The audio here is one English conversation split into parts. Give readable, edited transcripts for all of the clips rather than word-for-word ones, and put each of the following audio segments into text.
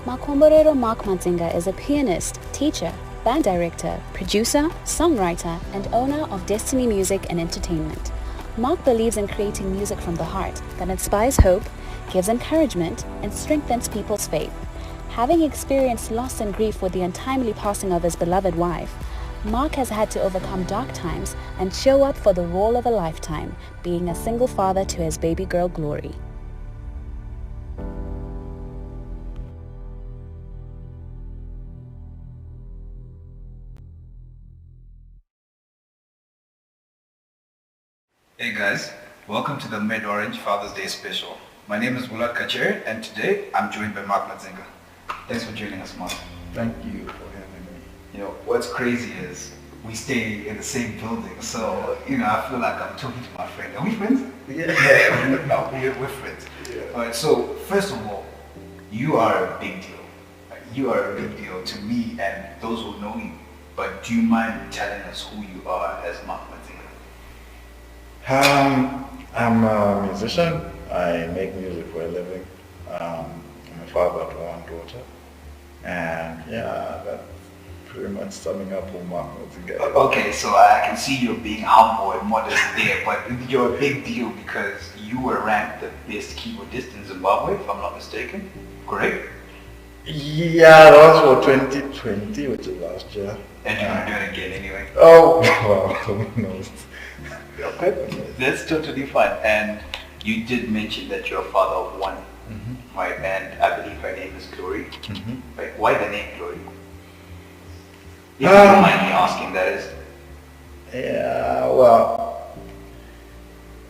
Makomborero Mark Madzinga is a pianist, teacher, band director, producer, songwriter, and owner of Destiny Music and Entertainment. Mark believes in creating music from the heart that inspires hope, gives encouragement, and strengthens people's faith. Having experienced loss and grief with the untimely passing of his beloved wife, Mark has had to overcome dark times and show up for the role of a lifetime, being a single father to his baby girl Glory. Hey guys, welcome to the MedOrange Father's Day special. My name is Willard Kachere and today I'm joined by Mark Madzinga. Thanks for joining us, Mark. Thank you for having me. You know, what's crazy is we stay in the same building, so, I feel like I'm talking to my friend. Are we friends? Yeah. We're friends. Yeah. Alright, so first of all, you are a big deal. You are a big deal to me and those who know you. But do you mind telling us who you are as Mark Madzinga? I'm a musician. I make music for a living. I'm a father to one daughter. And yeah, that's pretty much summing up who Mark Madzinga is. Okay, so I can see you're being humble and modest there, but you're a big deal because you were ranked the best keyboardist in Zimbabwe, if I'm not mistaken, correct? Yeah, that was for 2020, which is last year. And you're gonna do it again anyway. Oh, well, who knows? Okay, that's totally fine. And you did mention that you're a father of one, right? And I believe her name is Glory. Right? Why the name Glory? If you don't mind me asking, that is. Yeah, well,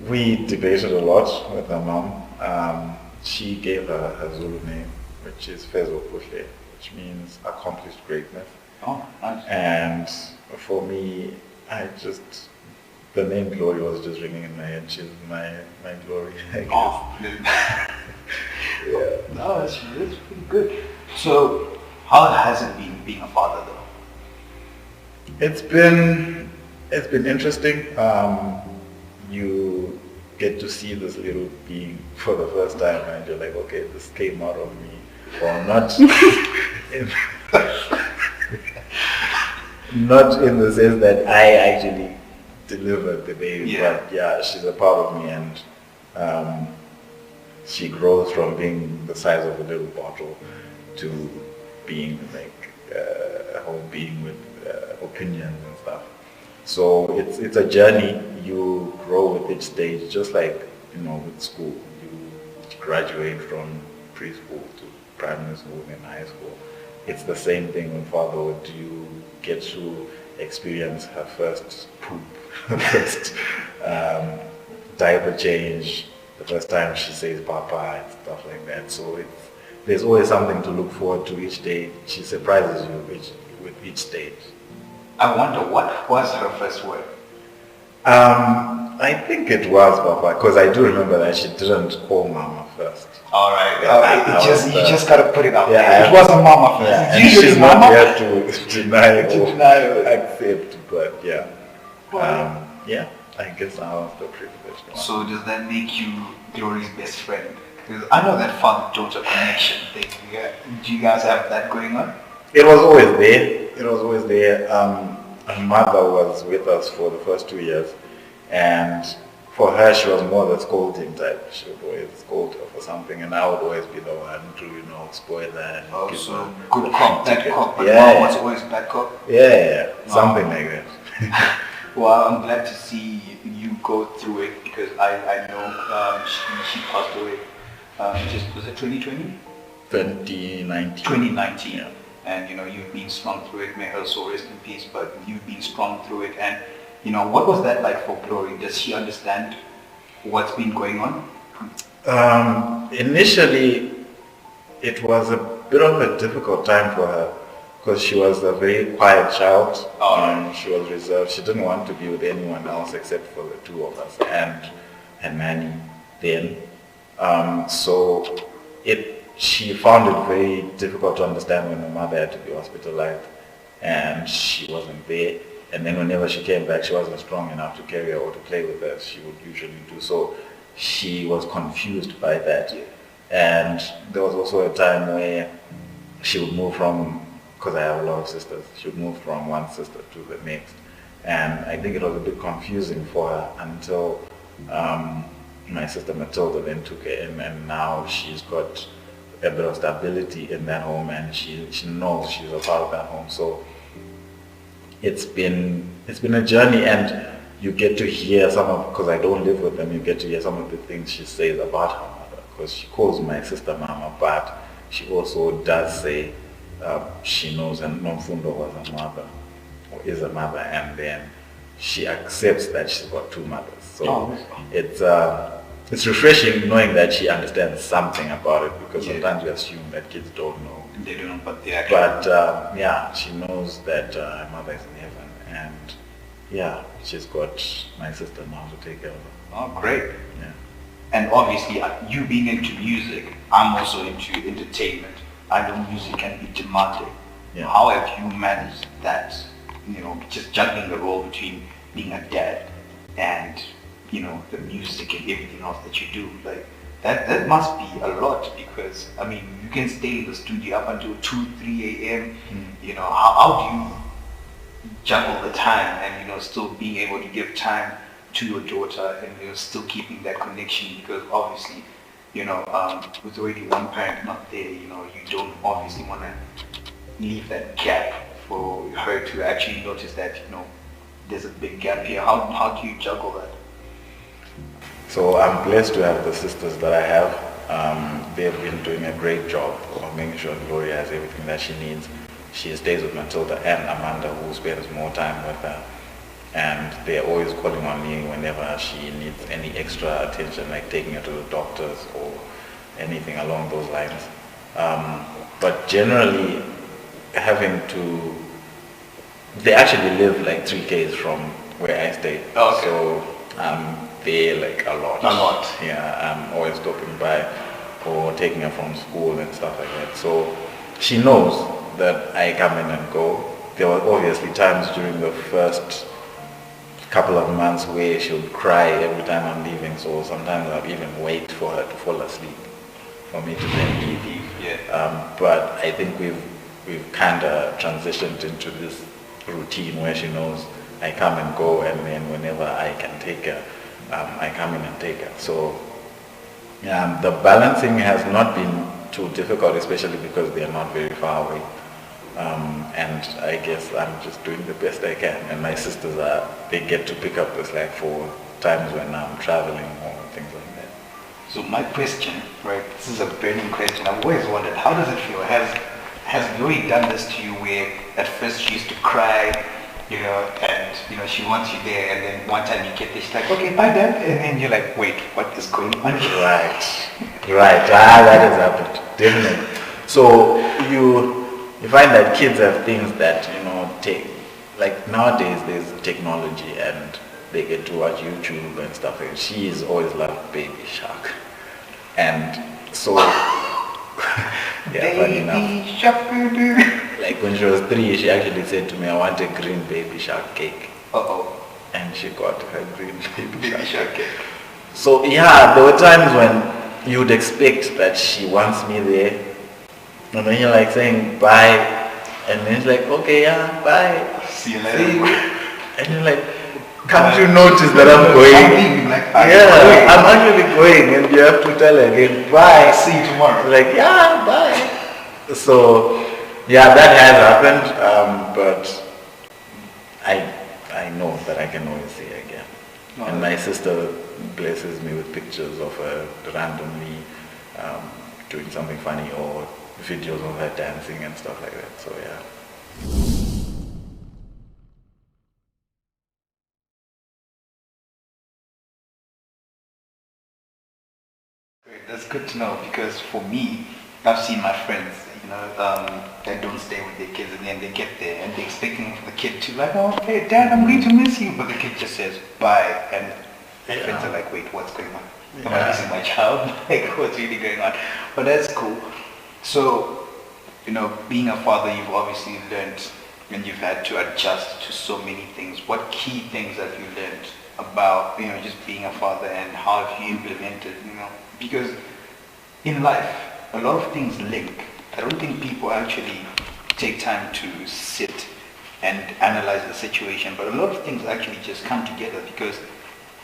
we debated a lot with her mom. She gave her Zulu name, which is Fezo Puhle, which means accomplished greatness. Oh, nice. And for me, the name Glory was just ringing in my head. She's my glory, I guess. Oh, Yeah. no, that's pretty good. So, how has it been being a father though? It's been interesting. You get to see this little being for the first time, and you're like, okay, this came out of me, or not. Not in the sense that I actually delivered the baby, but yeah, she's a part of me, and she grows from being the size of a little bottle to being like a whole being with opinions and stuff. So it's a journey. You grow with each stage, just like with school. You graduate from preschool to primary school and high school. It's the same thing with fatherhood. You get to experience her first poop, her first diaper change, the first time she says papa and stuff like that. So there's always something to look forward to each day. She surprises you with each stage. I wonder, what was her first word? I think it was papa, because I do remember that she didn't call mama first. All right. You just gotta put it out yeah, there. It wasn't mama first. Yeah, It's and she's not mama. here to deny or accept, but yeah. Yeah, I guess I was the privileged one. So does that make you Glory's best friend? Because I know that father-daughter connection thing. Do you guys have that going on? It was always there. Her mother was with us for the first 2 years, and for her, she was more the scolding type. She would always scold her for something, and I would always be the one to, spoil her. And give So her good cop, bad cop, but yeah, mom was always bad cop? Yeah, something like that. Well, I'm glad to see you go through it because I know she passed away. Was it 2020? 2019. 2019. Yeah. And you've been strong through it. May her soul rest in peace. But you've been strong through it. And what was that like for Glory? Does she understand what's been going on? Initially, it was a bit of a difficult time for her because she was a very quiet child. She was reserved. She didn't want to be with anyone else except for the two of us and nanny then. So she found it very difficult to understand when her mother had to be hospitalized and she wasn't there. And then whenever she came back, she wasn't strong enough to carry her or to play with her as she would usually do. So she was confused by that. And there was also a time where she would move from, because I have a lot of sisters, she would move from one sister to the next. And I think it was a bit confusing for her until my sister Matilda then took her in, and now she's got a bit of stability in that home, and she knows she's a part of that home. So it's been a journey, and you get to hear some of, because I don't live with them, you get to hear some of the things she says about her mother, because she calls my sister Mama, but she also does say she knows and Nomfundo was a mother, or is a mother, and then she accepts that she's got two mothers. So it's refreshing knowing that she understands something about it, because sometimes we assume that kids don't know. They don't, but they actually. But yeah, she knows that her mother is in heaven, and yeah, she's got my sister now to take care of her. Oh, great. Yeah. And obviously, you being into music, I'm also into entertainment. I know music can be demanding. Yeah. How have you managed that? You know, just juggling the role between being a dad and, you know, the music and everything else that you do. Like, that must be a lot, because, I mean, you can stay in the studio up until 2, 3 a.m. You know, how do you juggle the time and, you know, still being able to give time to your daughter and, you know, still keeping that connection? Because obviously, you know, with already one parent not there, you know, you don't obviously want to leave that gap for her to actually notice that, you know, there's a big gap here. How do you juggle that? So I'm blessed to have the sisters that I have. They've been doing a great job of making sure Gloria has everything that she needs. She stays with Matilda and Amanda, who spends more time with her. And they're always calling on me whenever she needs any extra attention, like taking her to the doctors or anything along those lines. But generally, they actually live like 3 k's from where I stay. Oh, okay. So I'm there like a lot. A lot. Yeah, I'm always stopping by or taking her from school and stuff like that. So she knows that I come in and go. There were obviously times during the first couple of months where she would cry every time I'm leaving, so sometimes I'd even wait for her to fall asleep for me to then leave. Yeah. But I think we've kind of transitioned into this routine where she knows I come and go, and then whenever I can take her, I come in and take her. So the balancing has not been too difficult, especially because they are not very far away. And I guess I'm just doing the best I can. And my sisters they get to pick up the slack for times when I'm traveling or things like that. So my question, right, this is a burning question. I've always wondered, how does it feel? Has Glory done this to you where at first she used to cry, you know, and, you know, she wants you there, and then one time you get there, she's like, okay, bye Dad, and then you're like, wait, what is going on here? Right. That has happened, definitely. So you find that kids have things that, you know, like nowadays there's technology and they get to watch YouTube and stuff. And she's always loved Baby Shark. And so, yeah, funny enough. Shark. Like when she was 3, she actually said to me, I want a green Baby Shark cake. Uh-oh. And she got her green Baby Shark cake. So yeah, there were times when you would expect that she wants me there. And then you're like saying bye, and then it's like, okay, yeah, bye. See you later. And you're like, can't you notice that I'm going? Like, I'm actually going, and you have to tell her again, bye. See you tomorrow. Like, yeah, bye. So, yeah, that has happened, but I know that I can always see her again. Oh, and my sister blesses me with pictures of her randomly doing something funny, or videos of her dancing and stuff like that. So yeah. Great, that's good to know, because for me, I've seen my friends, you know, that don't stay with their kids, and then they get there and they're expecting for the kid to like, oh, hey Dad, I'm going to miss you, but the kid just says bye, and my friends are like, wait, what's going on? Am I missing my child? Like, what's really going on? But that's cool. So, you know, being a father, you've obviously learned, and you've had to adjust to so many things. What key things have you learned about, you know, just being a father, and how have you implemented, you know? Because in life, a lot of things link. I don't think people actually take time to sit and analyze the situation, but a lot of things actually just come together because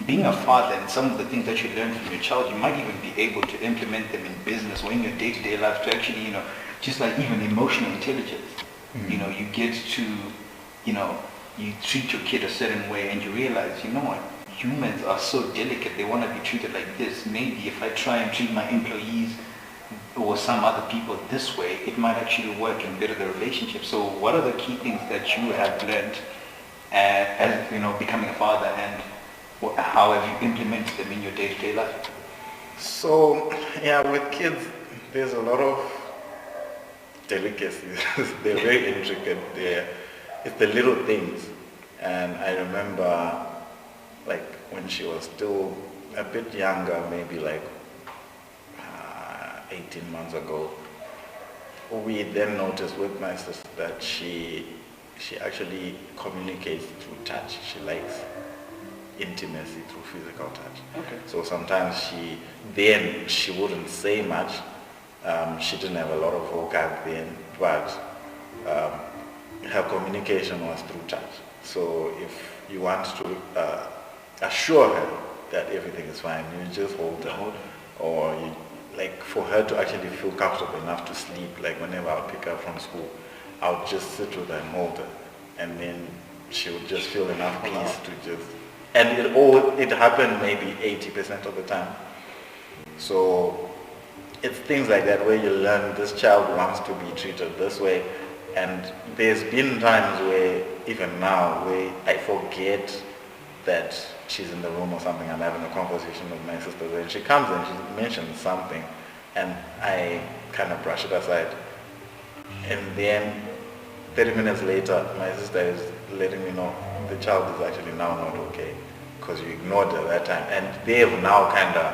being a father and some of the things that you learn from your child, you might even be able to implement them in business or in your day-to-day life to actually, just like even emotional intelligence. You get to, you treat your kid a certain way and you realize, you know what, humans are so delicate, they want to be treated like this. Maybe if I try and treat my employees or some other people this way, it might actually work and better the relationship. So what are the key things that you have learned as, becoming a father, and how have you implemented them in your day-to-day life? So, with kids, there's a lot of delicacies. They're very intricate. It's the little things. And I remember, like, when she was still a bit younger, maybe like 18 months ago, we then noticed with my sister that she actually communicates through touch. She likes intimacy through physical touch. Okay. So sometimes she wouldn't say much. She didn't have a lot of vocab then, but her communication was through touch. So if you want to assure her that everything is fine, you just hold her. Or for her to actually feel comfortable enough to sleep, like whenever I would pick her from school, I would just sit with her and hold her, and then she would just feel enough peace to just, and it happened maybe 80% of the time. So it's things like that where you learn this child wants to be treated this way, and there's been times where, even now, where I forget that she's in the room or something, I'm having a conversation with my sister, and she comes and she mentions something, and I kind of brush it aside. And then 30 minutes later, my sister is letting me know the child is actually now not okay because you ignored her that time. And they have now kind of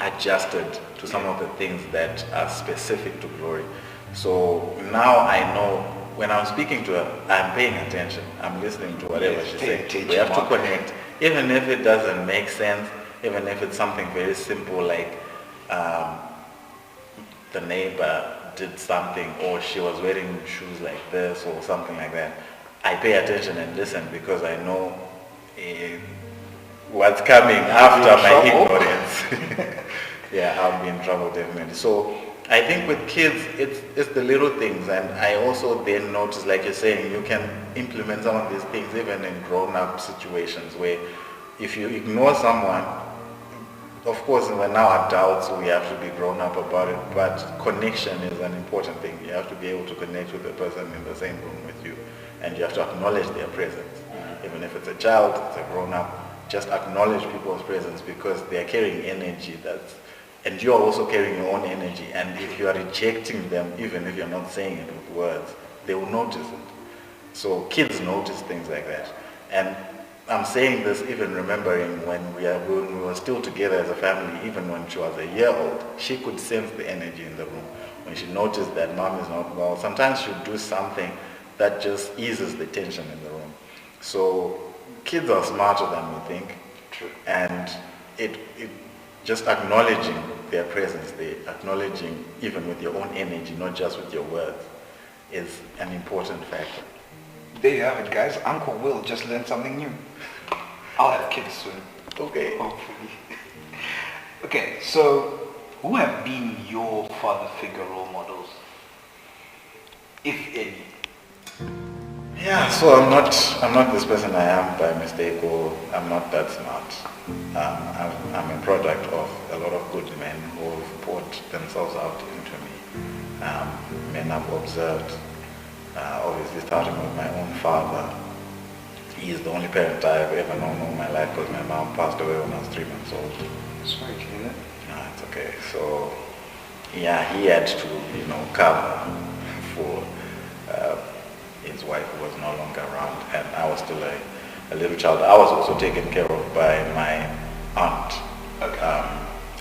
adjusted to some of the things that are specific to Glory. So now I know when I'm speaking to her, I'm paying attention. I'm listening to whatever she's saying. We have to connect. Even if it doesn't make sense, even if it's something very simple like the neighbor did something, or she was wearing shoes like this or something like that, I pay attention and listen because I know what's coming after my ignorance. Yeah, I'll be in trouble definitely. So I think with kids, it's the little things, and I also then notice, like you're saying, you can implement some of these things even in grown-up situations where if you ignore someone, of course we're now adults, we have to be grown up about it, but connection is an important thing. You have to be able to connect with the person in the same room with you, and you have to acknowledge their presence. Even if it's a child, it's a grown-up, just acknowledge people's presence because they're carrying energy and you're also carrying your own energy, and if you are rejecting them, even if you're not saying it with words, they will notice it. So kids notice things like that. And I'm saying this even remembering when we were still together as a family, even when she was a year old, she could sense the energy in the room. When she noticed that mom is not well, sometimes she'll do something that just eases the tension in the room. So kids are smarter than we think. True. And it just acknowledging their presence, acknowledging even with your own energy, not just with your words, is an important factor. There you have it, guys. Uncle Will just learned something new. I'll have kids soon. Okay. Hopefully. Okay, so who have been your father figure role models, if any? Yeah, so I'm not this person I am by mistake, or I'm not that smart. I'm a product of a lot of good men who have poured themselves out into me. Men I've observed, obviously starting with my own father. He is the only parent I've ever known in my life because my mom passed away when I was 3 months old. Sorry to hear that. No, it's okay. So, yeah, he had to, cover for his wife who was no longer around, and I was still a little child. I was also taken care of by my aunt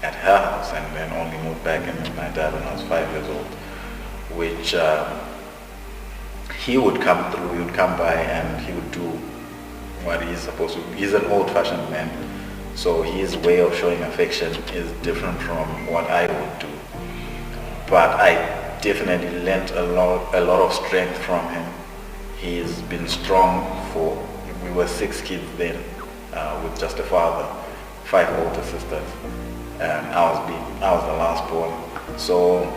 at her house, and then only moved back in with my dad when I was 5 years old, which he would come through, he would come by and he would do what he's supposed to. He's an old-fashioned man, so his way of showing affection is different from what I would do. But I definitely learnt a lot of strength from him. He's been strong we were 6 kids then, with just a father, 5 older sisters, and I was the last born. So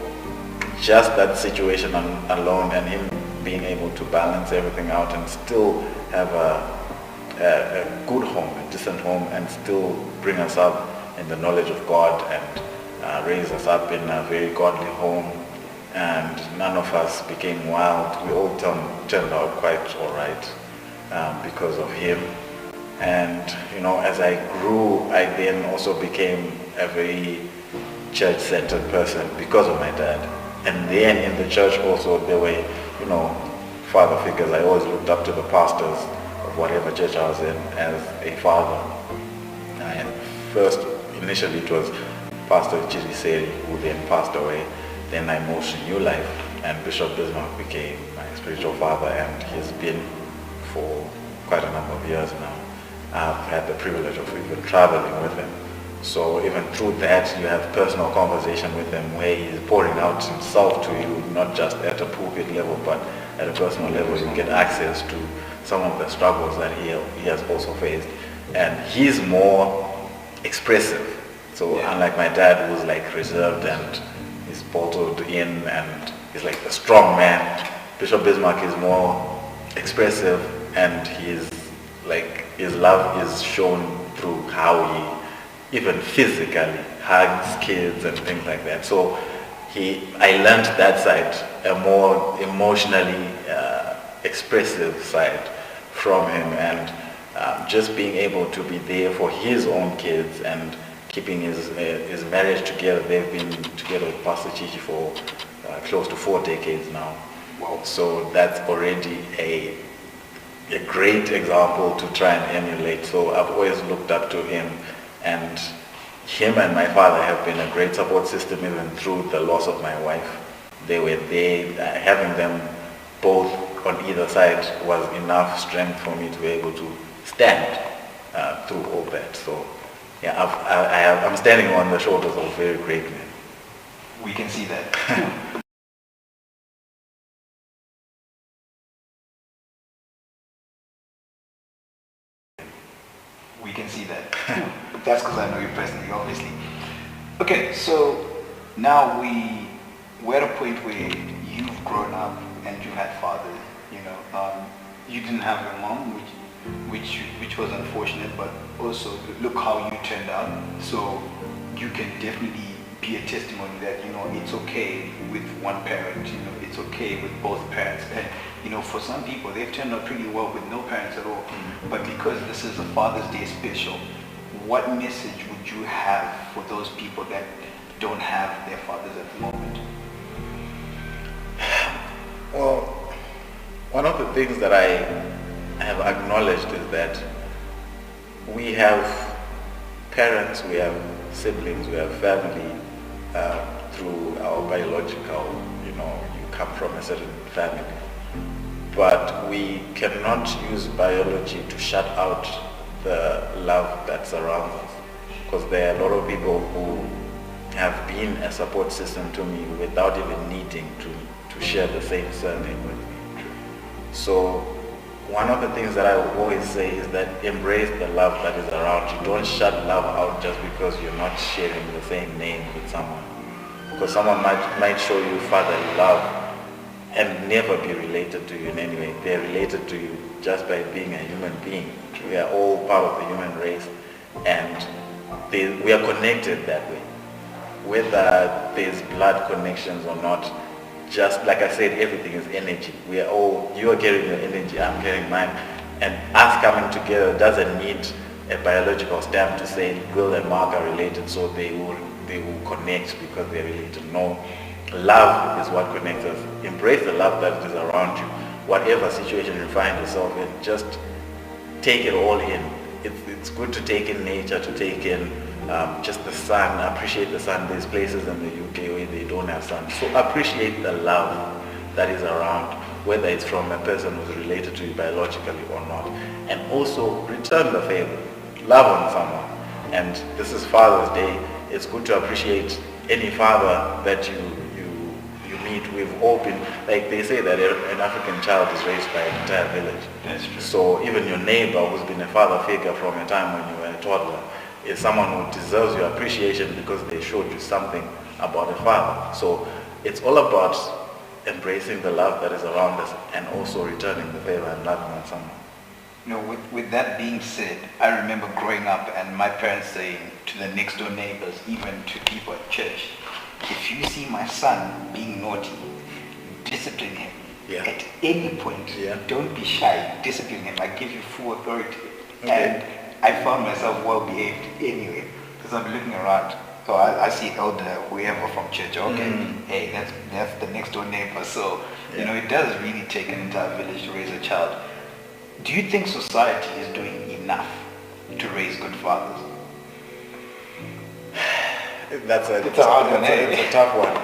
just that situation alone, and him being able to balance everything out and still have a good home, a decent home, and still bring us up in the knowledge of God, and raise us up in a very godly home, and none of us became wild. We all turned out quite all right because of him. And as I grew, I then also became a very church-centered person because of my dad. And then in the church also there were father figures. I always looked up to the pastors of whatever church I was in as a father. And first, initially it was Pastor Kachere, who then passed away. Then I moved to New Life, and Bishop Bismarck became my spiritual father, and he's been for quite a number of years now. I've had the privilege of even traveling with him. So even through that, you have personal conversation with him where he's pouring out himself to you, not just at a pulpit level, but at a personal level. You get access to some of the struggles that he has also faced. And he's more expressive. So unlike my dad, who's like reserved and is bottled in and is like a strong man, Bishop Bismarck is more expressive, and his love is shown through how he even physically hugs kids and things like that. So I learned that side, a more emotionally expressive side from him, and just being able to be there for his own kids and keeping his marriage together. They've been together with Pastor Chichi for close to 4 decades now. Wow. So that's already a great example to try and emulate. So I've always looked up to him, and him and my father have been a great support system even through the loss of my wife. They were there. Having them both on either side was enough strength for me to be able to stand through all that. So yeah, I'm standing on the shoulders of very great men. We can see that. We can see that. That's because I know you personally, obviously. Okay, so now we're at a point where you've grown up and you had fathers. You didn't have your mom, which was unfortunate, but also look how you turned out. So you can definitely be a testimony that it's okay with one parent. It's okay with both parents. And for some people, they've turned out pretty well with no parents at all. But because this is a Father's Day special, what message would you have for those people that don't have their fathers at the moment? Well, one of the things that I have acknowledged is that we have parents, we have siblings, we have family through our biological, you come from a certain family. But we cannot use biology to shut out the love that surrounds us, because there are a lot of people who have been a support system to me without even needing to share the same surname with me. So one of the things that I always say is that embrace the love that is around you. Don't shut love out just because you're not sharing the same name with someone. Because someone might show you fatherly love and never be related to you in any way. They're related to you just by being a human being. We are all part of the human race, and we are connected that way. Whether there's blood connections or not, just like I said, everything is energy. We are all, you are carrying your energy, I'm carrying mine, and us coming together doesn't need a biological stamp to say Will and Mark are related, so they will connect because they're related. No. Love is what connects us. Embrace the love that is around you. Whatever situation you find yourself in, just take it all in. It's good to take in nature, to take in just the sun, appreciate the sun. There's places in the UK where they don't have sun. So appreciate the love that is around, whether it's from a person who's related to you biologically or not. And also return the favor. Love on someone. And this is Father's Day. It's good to appreciate any father that you meet meet, we've all been, like they say that an African child is raised by an entire village. That's true. So even your neighbor who's been a father figure from a time when you were a toddler is someone who deserves your appreciation because they showed you something about a father. So it's all about embracing the love that is around us and also returning the favor and loving on someone. You know, with that being said, I remember growing up and my parents saying to the next door neighbors, even to people at church, if you see my son being naughty, discipline him. Yeah. At any point, Yeah. don't be shy, discipline him. I give you full authority. Okay. And I found myself well behaved anyway, because I'm looking around. So I see elder, whoever from church, okay, hey, that's the next door neighbor. So, you know, it does really take an entire village to raise a child. Do you think society is doing enough to raise good fathers? It's a hard one, eh? It's a tough one.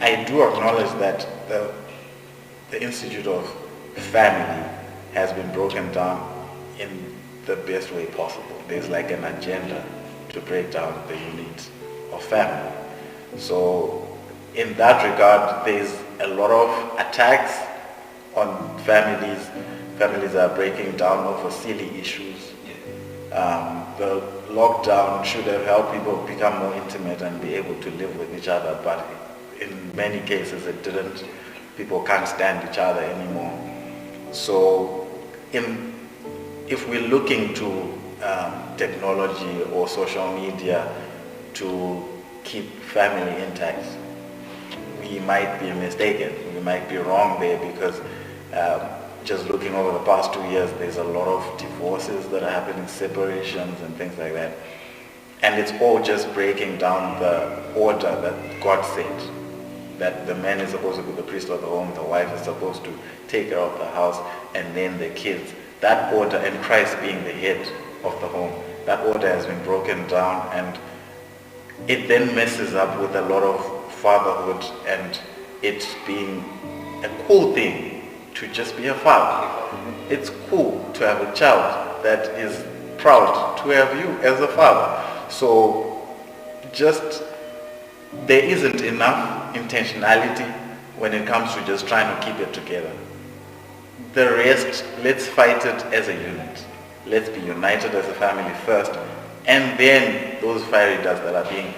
I do acknowledge that the Institute of Family has been broken down in the best way possible. There's like an agenda to break down the unit of family. So in that regard, there's a lot of attacks on families. Families are breaking down over silly issues. The lockdown should have helped people become more intimate and be able to live with each other, but in many cases it didn't. People can't stand each other anymore. So if we're looking to technology or social media to keep family intact, we might be mistaken. We might be wrong there because just looking over the past 2 years, there's a lot of divorces that are happening, separations and things like that. And it's all just breaking down the order that God set. That the man is supposed to be the priest of the home, the wife is supposed to take care of the house, and then the kids. That order, and Christ being the head of the home, that order has been broken down, and it then messes up with a lot of fatherhood and it being a cool thing to just be a father. It's cool to have a child that is proud to have you as a father. So just there isn't enough intentionality when it comes to just trying to keep it together. The rest, let's fight it as a unit. Let's be united as a family first, and then those fiery darts that are being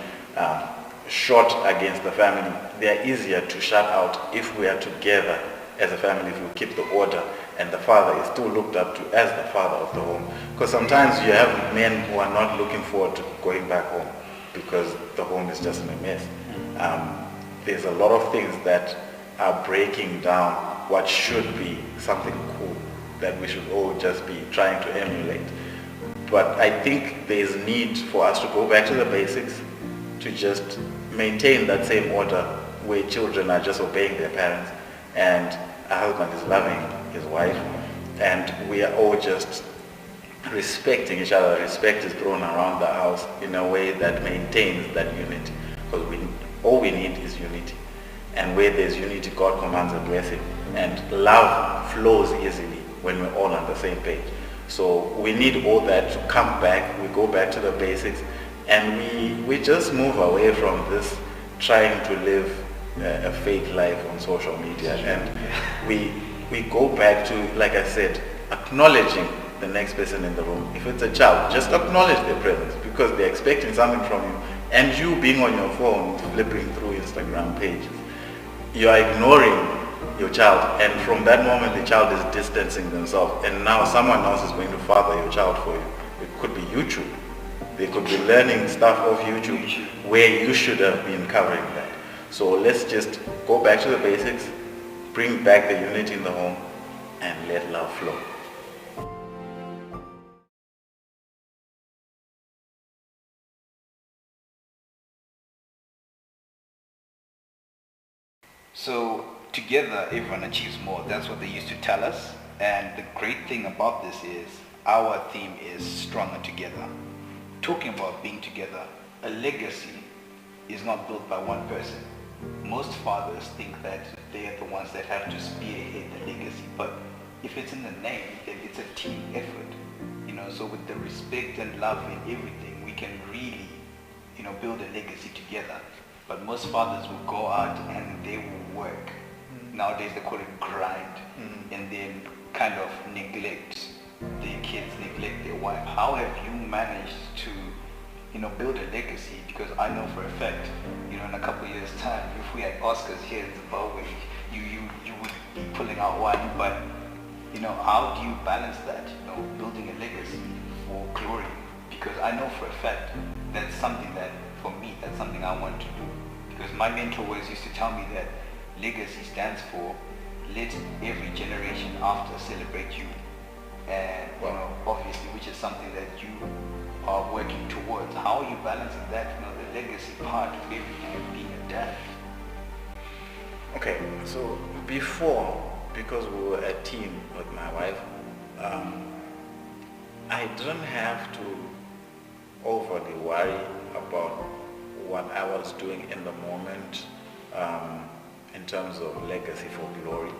shot against the family, they are easier to shut out if we are together as a family, if we keep the order and the father is still looked up to as the father of the home. Because sometimes you have men who are not looking forward to going back home because the home is just in a mess. There's a lot of things that are breaking down what should be something cool that we should all just be trying to emulate. But I think there's need for us to go back to the basics, to just maintain that same order where children are just obeying their parents and a husband is loving his wife, and we are all just respecting each other. Respect is thrown around the house in a way that maintains that unity, because all we need is unity, and where there's unity, God commands a blessing, and love flows easily when we're all on the same page. So we need all that to come back. We go back to the basics, and we just move away from this trying to live a fake life on social media, and we go back to, like I said, acknowledging the next person in the room. If it's a child, just acknowledge their presence, because they're expecting something from you, and you being on your phone flipping through Instagram pages, you are ignoring your child, and from that moment the child is distancing themselves, and now someone else is going to father your child for you. It could be YouTube. They could be learning stuff off YouTube where you should have been covering that. So let's just go back to the basics, bring back the unity in the home, and let love flow. So together everyone achieves more. That's what they used to tell us. And the great thing about this is our theme is stronger together. Talking about being together, a legacy is not built by one person. Most fathers think that they are the ones that have to spearhead the legacy, but if it's in the name, then it's a team effort. So with the respect and love in everything, we can really, build a legacy together. But most fathers will go out and they work. Nowadays they call it grind, and then kind of neglect their kids, neglect their wife. How have you managed to, build a legacy? Because I know for a fact, in a couple of years' time, if we had Oscars here in Zimbabwe, you would be pulling out one. But how do you balance that? Building a legacy for glory. Because I know for a fact that's something that, for me, that's something I want to do. Because my mentor always used to tell me that legacy stands for let every generation after celebrate you. And obviously, which is something that you are working towards. How are you balancing that, the legacy part of everything of being a dad? Okay, so before, because we were a team with my wife, I didn't have to overly worry about what I was doing in the moment in terms of legacy for glory,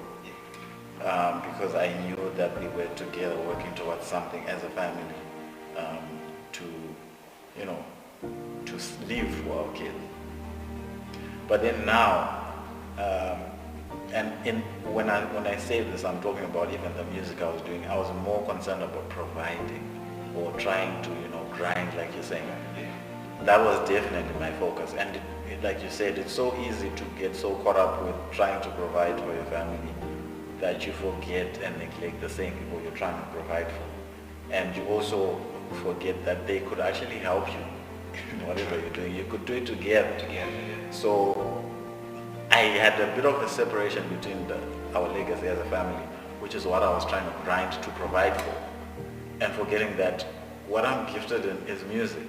because I knew that we were together working towards something as a family to live for our kids. But then now, when I say this, I'm talking about even the music I was doing. I was more concerned about providing or trying to, grind, like you're saying. That was definitely my focus. And like you said, it's so easy to get so caught up with trying to provide for your family that you forget and neglect the same people you're trying to provide for. And you also forget that they could actually help you in whatever you're doing. You could do it together. So I had a bit of a separation between our legacy as a family, which is what I was trying to grind to provide for, and forgetting that what I'm gifted in is music,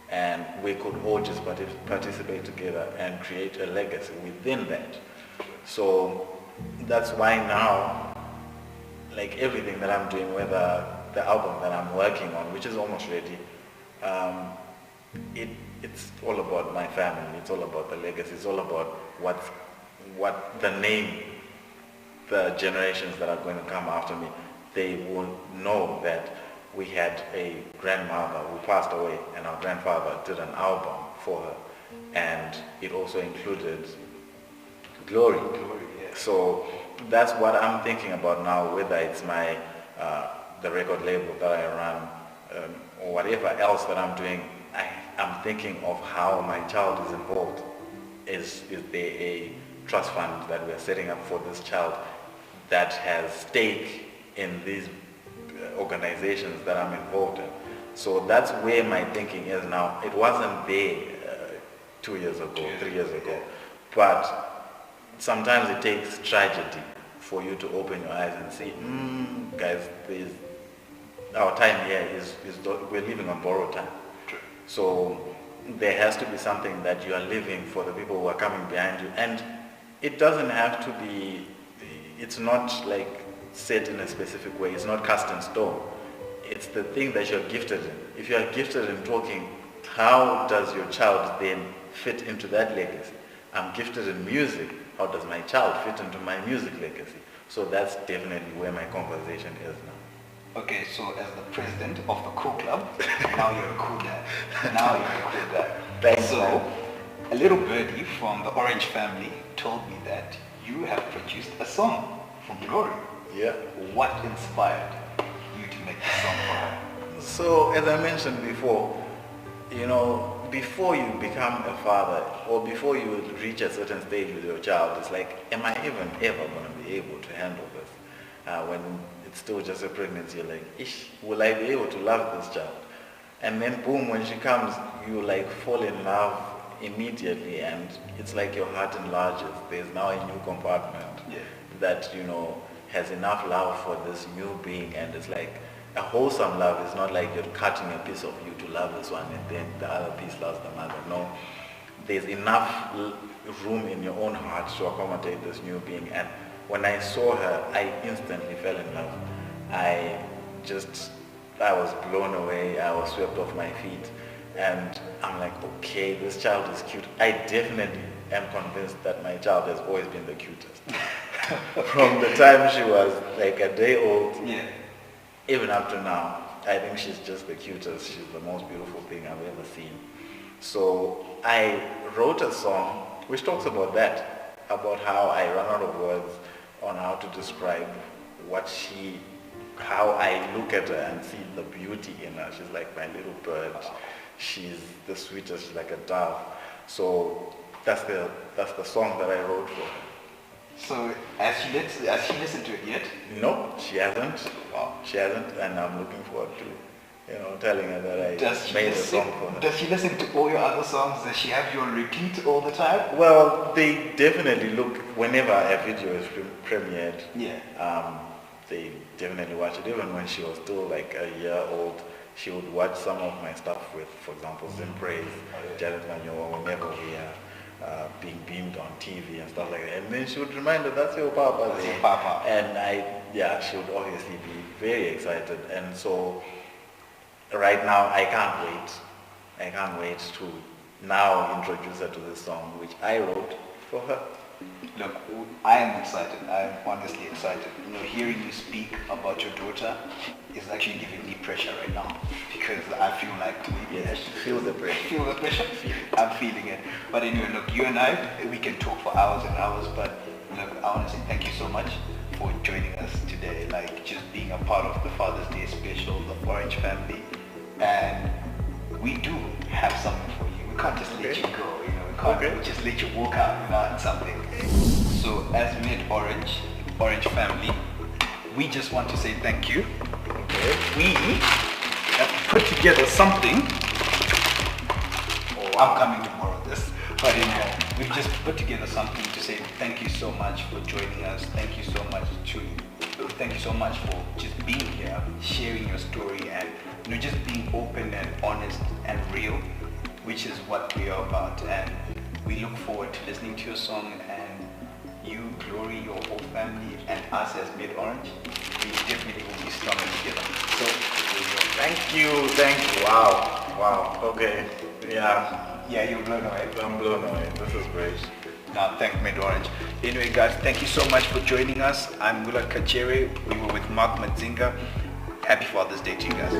and we could all just participate together and create a legacy within that. So that's why now, like everything that I'm doing, whether the album that I'm working on, which is almost ready, it's all about my family, it's all about the legacy, it's all about what the name, the generations that are going to come after me, they will know that we had a grandmother who passed away and our grandfather did an album for her, and it also included glory. So that's what I'm thinking about now, whether it's my the record label that I run or whatever else that I'm doing. I'm thinking of how my child is involved. Is there a trust fund that we're setting up for this child that has stake in these organizations that I'm involved in? So that's where my thinking is now. It wasn't there 2 years ago, 3 years ago. But sometimes it takes tragedy for you to open your eyes and say, guys, our time here we're living on borrowed time. So there has to be something that you are living for the people who are coming behind you. And it doesn't have to be, it's not like set in a specific way. It's not cast in stone. It's the thing that you're gifted in. If you are gifted in talking, how does your child then fit into that legacy? I'm gifted in music. How does my child fit into my music legacy? So that's definitely where my conversation is now. Okay, so as the president of the cool club, now you're a cool dad. Now you're a cool dad. Thanks, so, man. A little birdie from the Orange family told me that you have produced a song for Glory. Yeah. What inspired you to make the song for her? So, as I mentioned before, before you become a father or before you reach a certain stage with your child, it's like, am I even ever going to be able to handle this? When it's still just a pregnancy, you're like, will I be able to love this child? And then boom, when she comes, you like fall in love immediately, and it's like your heart enlarges. There's now a new compartment that, has enough love for this new being, and it's like a wholesome love. It's not like you're cutting a piece of you to love this one and then the other piece loves the mother. No, there's enough room in your own heart to accommodate this new being. And when I saw her, I instantly fell in love. I was blown away. I was swept off my feet, and I'm like, okay, this child is cute. I definitely am convinced that my child has always been the cutest. From the time she was like a day old, even up to now, I think she's just the cutest. She's the most beautiful thing I've ever seen. So I wrote a song which talks about that. about how I run out of words on how to describe how I look at her and see the beauty in her. She's like my little bird. She's the sweetest, she's like a dove. So that's the song that I wrote for her. So has she listened to it yet? No, she hasn't. Wow. She hasn't, and I'm looking forward to, telling her that I made a song for her. Does she listen to all your other songs? Does she have you on repeat all the time? Well, they definitely look whenever a video is premiered. Yeah. They definitely watch it. Even when she was still like a year old, she would watch some of my stuff with, for example, Zim Praise, Janet Manyo, whenever we are being beamed on TV and stuff like that. And then she would remind her, that's your papa. That's your papa. And she would obviously be very excited. And so right now, I can't wait to now introduce her to this song, which I wrote for her. Look, I am excited. I am honestly excited. Hearing you speak about your daughter is actually giving me pressure right now, because I feel like maybe I should feel the pressure. Feel the pressure? I'm feeling it. But anyway, look, you and I, we can talk for hours and hours, but look, I want to say thank you so much for joining us today, like just being a part of the Father's Day special, the Orange family. And we do have something for you. We can't just let you go, we can't just let you walk out without something. So as MedOrange, Orange family, we just want to say thank you. We have put together something. I'm coming tomorrow this. But anyway, we've just put together something to say thank you so much for joining us. Thank you so much for just being here, sharing your story, and just being open and honest and real, which is what we are about. And we look forward to listening to your song, and you, Glory, your whole family, and us as MedOrange, we definitely will be stronger together. So thank you. Wow. Okay. Yeah, you're blown away. I'm blown away. This is great. Now, thank MedOrange. Anyway, guys, thank you so much for joining us. I'm Willard Kachere. We were with Madzinga. Happy Father's Day to you guys.